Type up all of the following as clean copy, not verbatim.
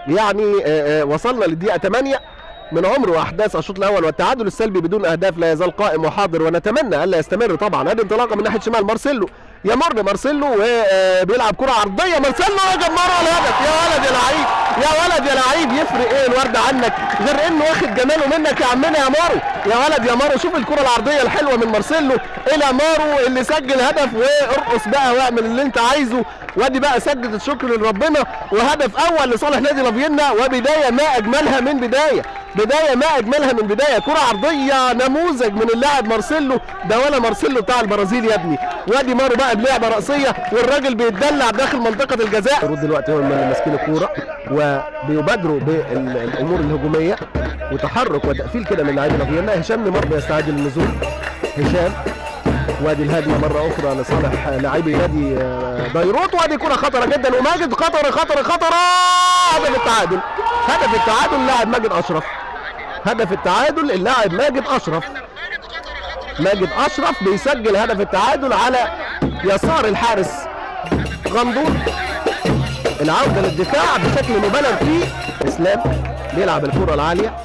يعني وصلنا للدقيقه 8 من عمر واحداث الشوط الاول، والتعادل السلبي بدون اهداف لا يزال قائم وحاضر، ونتمنى الا يستمر طبعا. ادي انطلاقه من ناحيه شمال، مارسيلو يمر مارسيلو وبيلعب كره عرضيه، مارسيلو يجمرها الهدف. يا ولد يا لعيب، يا ولد يا لعيب، يفرق ايه الورد عنك غير انه واخد جماله منك يا عمنا يا مارو. يا ولد يا مارو، شوف الكره العرضيه الحلوه من مارسيلو الى مارو اللي سجل هدف، وارقص بقى واعمل اللي انت عايزه. وادي بقى سجدة الشكر لربنا، وهدف اول لصالح نادي لافيينا، وبدايه ما اجملها من بدايه، بدايه ما اجملها من بدايه. كره عرضيه نموذج من اللاعب مارسيلو، ده ولا مارسيلو بتاع البرازيل يا ابني. وادي مارو بقى بلعبه راسيه، والراجل بيتدلع داخل منطقه الجزاء. يرد دلوقتي هو من ماسكين الكوره وبيبادروا بالامور الهجوميه وتحرك وتقفيل كده من لاعبي لافيينا. هشام نيمار بيستعد للنزول، هشام. وادي الهجمه مره اخرى لصالح لاعبي نادي بيروت، وادي كره خطره جدا، وماجد خطره خطره خطره. هدف التعادل، هدف التعادل اللاعب ماجد اشرف، هدف التعادل اللاعب ماجد اشرف. ماجد اشرف بيسجل هدف التعادل على يسار الحارس غندور. العوده للدفاع بشكل مبالغ فيه. اسلام بيلعب الكره العاليه،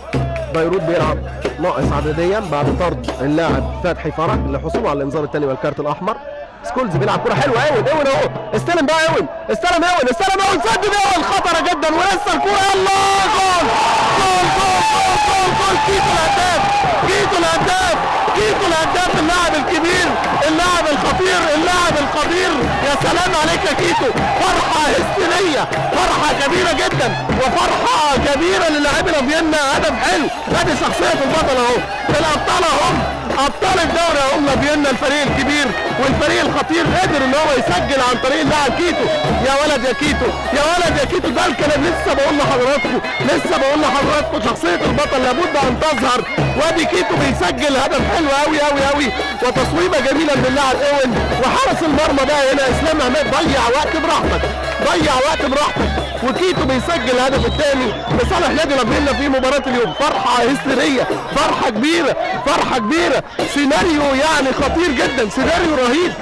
بيروت بيلعب ناقص عدديا بعد طرد اللاعب فتحي فرج لحصوله على الانذار الثاني والكارت الاحمر. سكولز بيلعب كره حلوه، اون اهو، استلم بقى اون، استلم اون، سدد اون، خطره جدا، ولسه الكره، يلا جول جول جول جول جول جول. كيتو الهداف، كيتو الهداف، كيتو الهداف، اللاعب الكبير، اللاعب الخطير، اللاعب القدير. يا سلام عليك يا كيتو، فرحه هستيريه، فرحه كبيره جدا، وفرحه كبيره للاعبين لافيينا. هدف حلو، ادي شخصيه البطل اهو، الابطال اهم، ابطال الدوري اهم لافيينا، الفريق الكبير والفريق الخطير قدر ان هو يسجل عن طريق اللاعب كيتو. يا ولد يا كيتو، يا ولد يا كيتو، ده الكلام لسه بقول لحضراتكم، شخصيه البطل لابد ان تظهر. وادي كيتو بيسجل هدف حلو قوي قوي قوي، وتصويبه جميله من اللاعب اون. وحارس المرمى بقى هنا اسلام عماد ضيع وقت براحتك، ضيع وقت براحتك، وكيتو بيسجل الهدف الثاني لصالح نادي لافيينا في مباراه اليوم. فرحه هستيريه، فرحه كبيره، فرحه كبيره، سيناريو يعني خطير جدا، سيناريو رهيب.